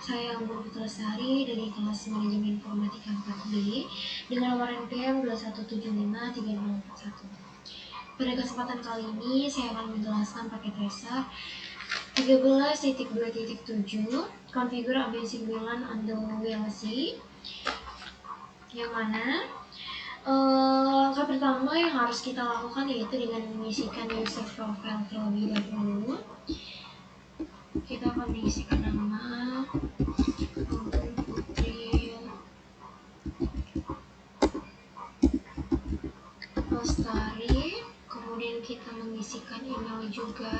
Saya Anggun Putrasari dari kelas Manajemen Informatika 4B dengan nomor NPM 21753041. Pada kesempatan kali ini saya akan menjelaskan paket tracer 13.2.7 konfigur ABC 9 on the VLC, yang mana langkah pertama yang harus kita lakukan yaitu dengan mengisikan user profile terlebih dahulu. Kita akan mengisikan nama Putri Lestari, kemudian kita mengisikan email juga,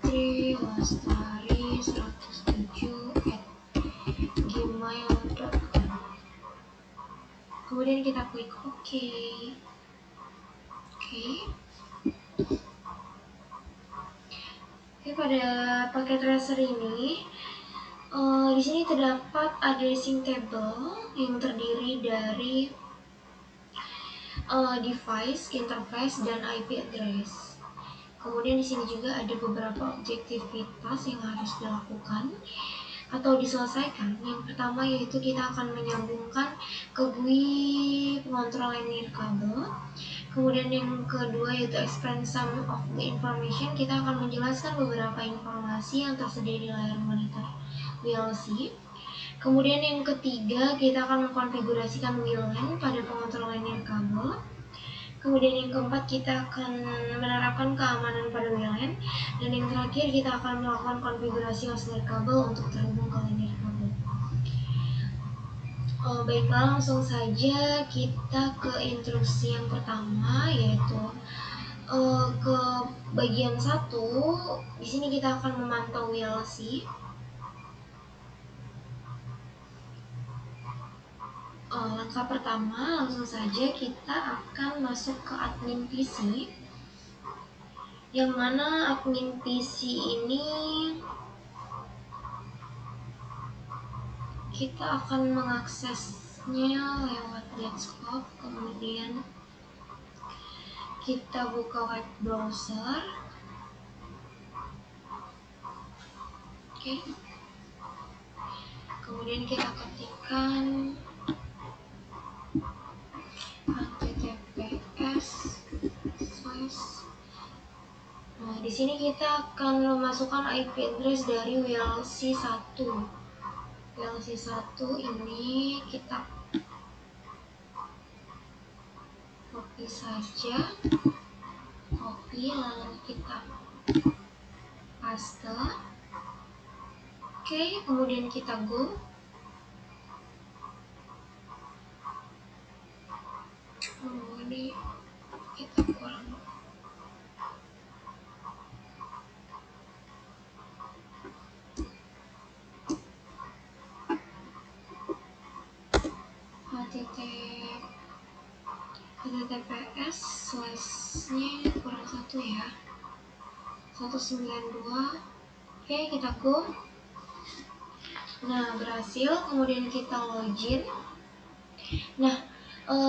putrilestari107@gmail.com. Kemudian kita klik OK. Pada paket tracer ini, di sini terdapat addressing table yang terdiri dari device, interface, dan IP address. Kemudian di sini juga ada beberapa objektivitas yang harus dilakukan atau diselesaikan. Yang pertama yaitu kita akan menyambungkan ke GUI pengontrol linear kabel. Kemudian yang kedua yaitu expand some of the information. Kita akan menjelaskan beberapa informasi yang tersedia di layar monitor VLC. Kemudian yang ketiga kita akan mengkonfigurasikan WLAN pada pengontrol linear kabel. Kemudian yang keempat kita akan menerapkan keamanan pada WLAN. Dan yang terakhir kita akan melakukan konfigurasi host kabel untuk terhubung ke linear kabel. Baiklah, langsung saja kita ke instruksi yang pertama, yaitu ke bagian 1. Di sini kita akan memantau VLC. Langkah pertama, langsung saja kita akan masuk ke admin PC, yang mana admin PC ini kita akan mengaksesnya lewat desktop. Kemudian kita buka web browser. Kemudian kita ketikkan https. Di sini kita akan memasukkan IP address dari VLC 1. VLC 1 ini kita copy saja. Lalu kita paste. Kemudian kita go. Ini kita kurang. https//nya kurang 1 ya, 192. Kita go. Nah, berhasil. Kemudian kita login. Nah,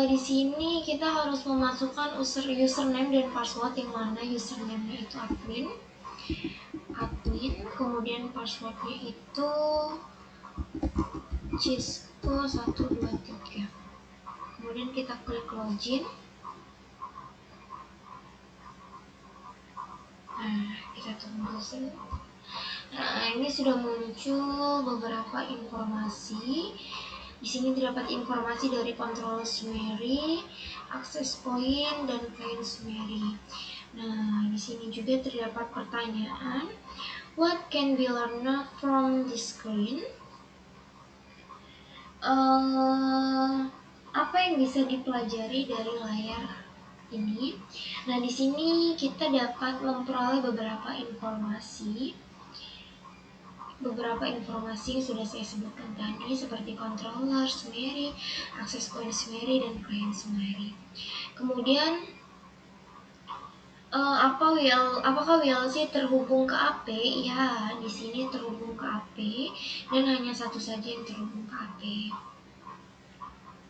di sini kita harus memasukkan username dan password, yang mana username-nya itu admin, kemudian passwordnya itu Cisco123. Kemudian kita klik login. Nah, kita tunggu sini. Nah, ini sudah muncul beberapa informasi. Di sini terdapat informasi dari control summary, access point, dan client summary. Nah, di sini juga terdapat pertanyaan, what can be learned from this screen? Apa yang bisa dipelajari dari layar ini? Nah, di sini kita dapat memperoleh beberapa informasi yang sudah saya sebutkan tadi, seperti controller summary, access point summary, dan client summary. Kemudian apakah VLC terhubung ke AP? Ya, di sini terhubung ke AP, dan hanya satu saja yang terhubung ke AP.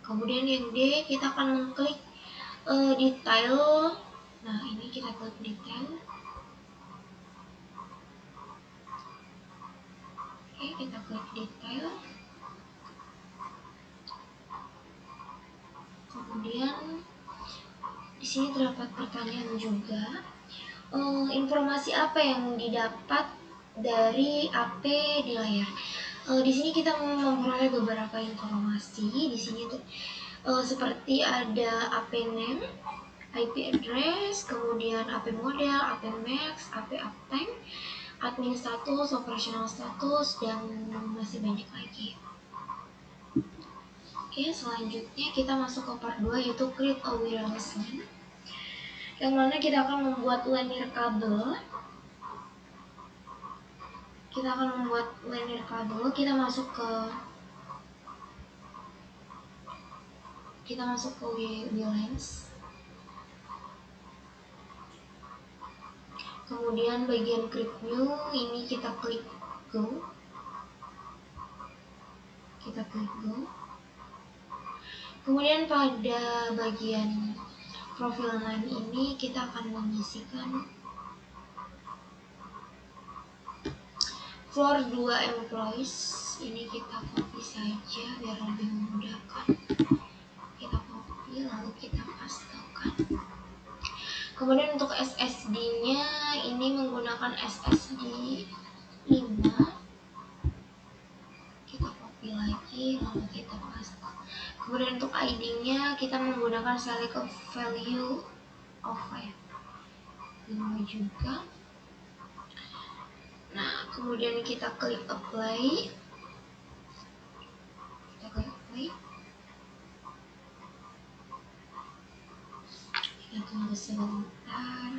Kemudian yang D, kita akan mengklik detail. Nah, ini kita klik detail. Oke, kita klik detail. Kemudian di sini terdapat pertanyaan juga. Informasi apa yang didapat dari AP di layar? Di sini kita memperoleh beberapa informasi. Di sini tuh seperti ada AP name, IP address, kemudian AP model, AP max, AP uptime, admin status, operational status, dan masih banyak lagi. Oke, selanjutnya kita masuk ke part 2, yaitu create a wireless LAN, yang mana kita akan membuat linear kabel. Kita masuk ke WLANs. Kemudian bagian create new ini kita klik go. Kemudian pada bagian profil LAN ini kita akan mengisikan floor 2 employees. Ini kita copy saja biar lebih memudahkan. Kita copy lalu kita pastekan. Kemudian untuk SSD-nya ini menggunakan SSD 5. Kita copy lagi lalu kita paste. Kemudian untuk ID-nya kita menggunakan select a value of 5 juga. Nah, kemudian kita klik apply. Kita tunggu sebentar.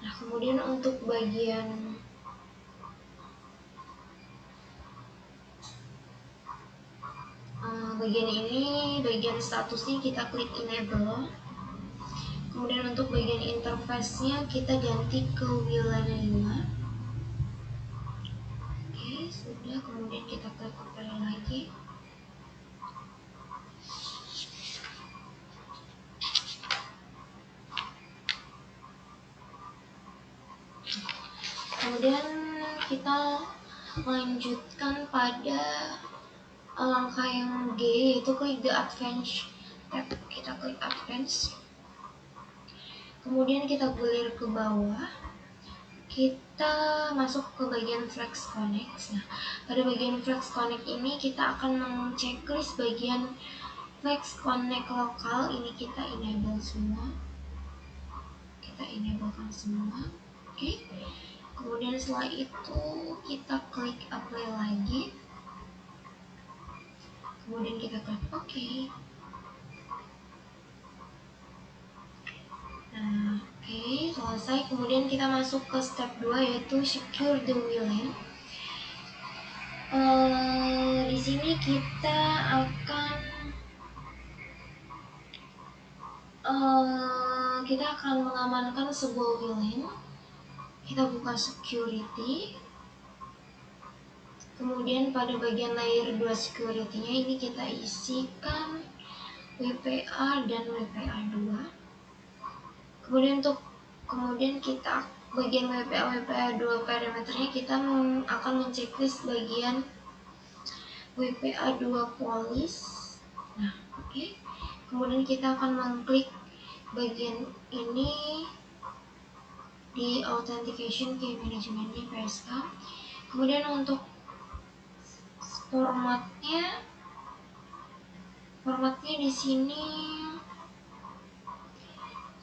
Nah, kemudian untuk bagian ini, bagian statusnya kita klik enable. Kemudian untuk bagian interface-nya kita ganti ke WLAN 5. Oke, sudah. Kemudian kita klik apply lagi. Kemudian kita melanjutkan pada langkah yang G, yaitu klik the advanced tab. Kita klik advanced. Kemudian kita gulir ke bawah. Kita masuk ke bagian Flex Connect. Nah, pada bagian Flex Connect ini kita akan mengchecklist bagian Flex Connect lokal. Ini kita enable semua. Kita enablekan semua. Oke. Kemudian setelah itu kita klik apply lagi. Kemudian kita klik OK. Nah, oke, selesai. Kemudian kita masuk ke step 2, yaitu secure the WLAN. Di sini kita akan mengamankan sebuah WLAN. Kita buka security. Kemudian pada bagian layer 2 security-nya ini kita isikan WPA dan WPA2. Kemudian kita bagian WPA 2 parameternya kita akan menceklis bagian WPA 2 police. Nah, oke. Kemudian kita akan mengklik bagian ini di authentication key management-nya PSK. Kemudian untuk formatnya di sini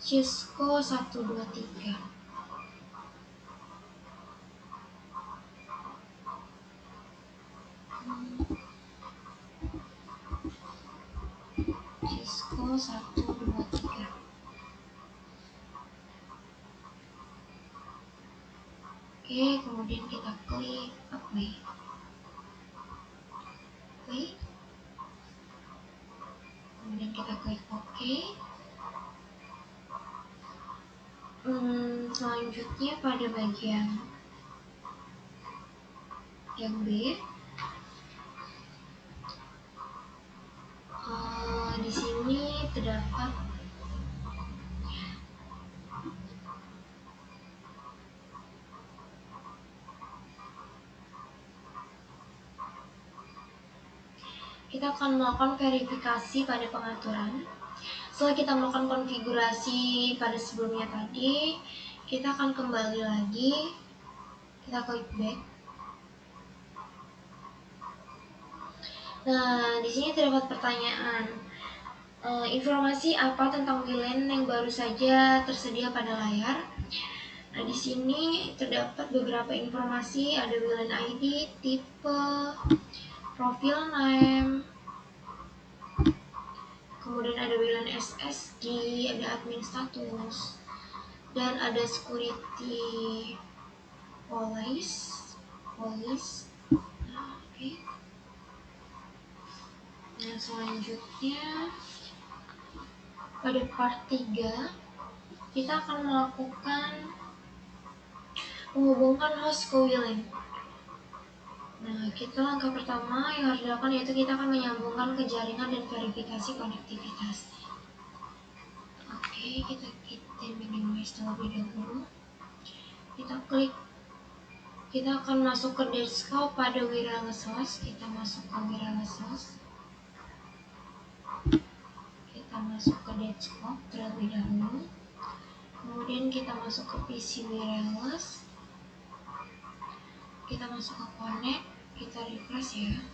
Cisco 123. Cisco 123. Oke, kemudian kita klik apply. Kemudian kita klik OK. Selanjutnya pada bagian yang B, di sini terdapat kita akan melakukan verifikasi pada pengaturan. Setelah kita melakukan konfigurasi pada sebelumnya tadi, kita akan kembali lagi, kita klik back. Nah, di sini terdapat pertanyaan, informasi apa tentang VLAN yang baru saja tersedia pada layar? Nah, di sini terdapat beberapa informasi, ada VLAN ID, tipe, profil name, kemudian ada VLAN SSD, ada admin status, dan ada security policy. Nah, oke. Nah, selanjutnya pada part 3 kita akan melakukan menghubungkan host ke VLAN. Nah, kita langkah pertama yang harus dilakukan yaitu kita akan menyambungkan ke jaringan dan verifikasi konektivitas. Oke, kita minimize terlebih dahulu. Kita akan masuk ke desktop pada wireless host. Kita masuk ke wireless host. Kita masuk ke desktop terlebih dahulu. Kemudian kita masuk ke PC wireless. Kita masuk ke connect. Kita refresh ya.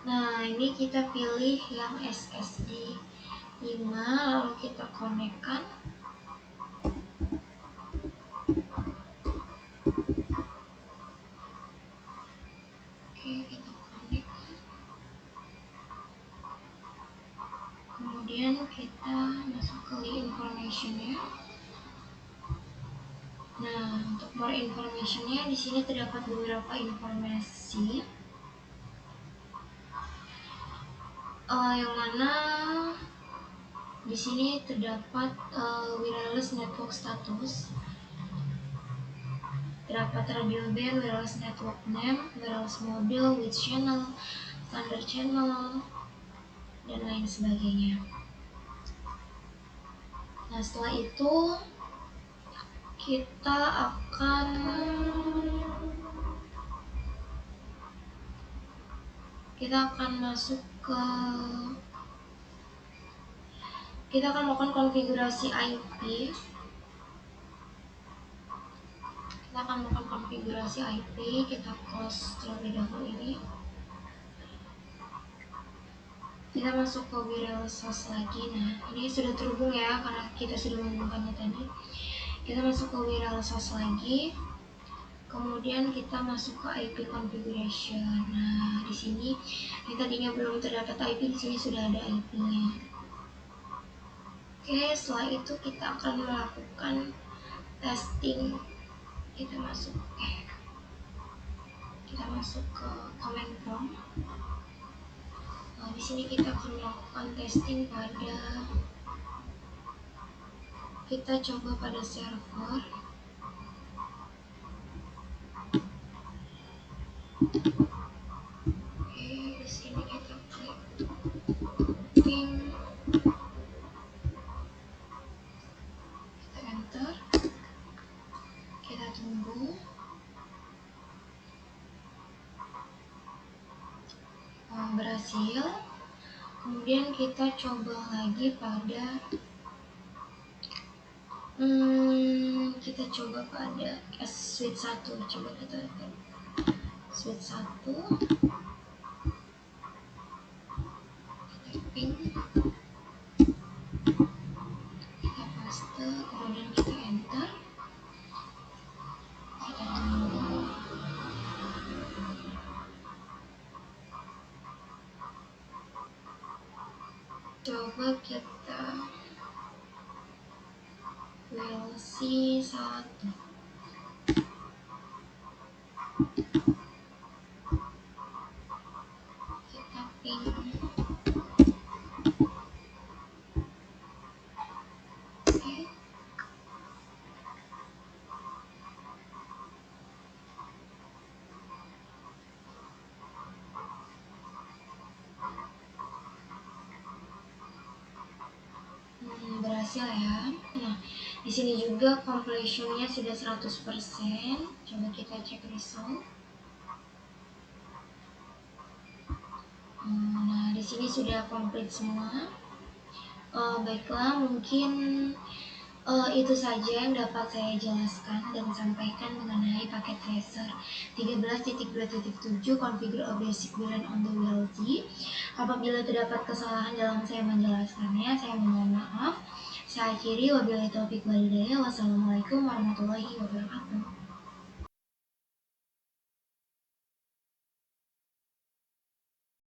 Nah, ini kita pilih yang SSD 5, lalu kita konekkan. Oke, kita konekkan. Kemudian kita masuk ke information ya. Nah, untuk more informationnya di sini terdapat beberapa informasi. Yang mana di sini terdapat wireless network status, terdapat radio band, wireless network name, wireless model, with channel, standard channel, dan lain sebagainya. Nah, setelah itu kita akan melakukan konfigurasi IP. Kita close terlebih dahulu ini. Kita masuk ke wireless host lagi. Nah, ini sudah terhubung ya karena kita sudah menghubungkannya tadi. Kita masuk ke wireless host lagi. Kemudian kita masuk ke IP configuration. Nah, di sini yang tadinya belum terdapat IP, di sini sudah ada IP-nya. Oke, setelah itu kita akan melakukan testing. Kita masuk ke command prompt. Nah, di sini kita akan melakukan testing kita coba pada server. Oke, di sini kita klik ping, kita enter, kita tunggu. Berhasil. Kemudian kita coba lagi pada switch 1. Coba kita lihat switch 1, kita ping, kita paste, kemudian kita enter, kita tunggu. Coba kita VLC 1. Kita ping. Oke. Berhasil ya. Nah, di sini juga completionnya sudah 100%. Coba kita cek result. Nah, di sini sudah komplit semua. Baiklah, mungkin itu saja yang dapat saya jelaskan dan sampaikan mengenai paket tracer 13.2.7 configure a basic VLAN on the WLT. Apabila terdapat kesalahan dalam saya menjelaskannya, saya mohon maaf. Saya akhiri, wabillahi taufiq wal hidayah. Wassalamualaikum warahmatullahi wabarakatuh.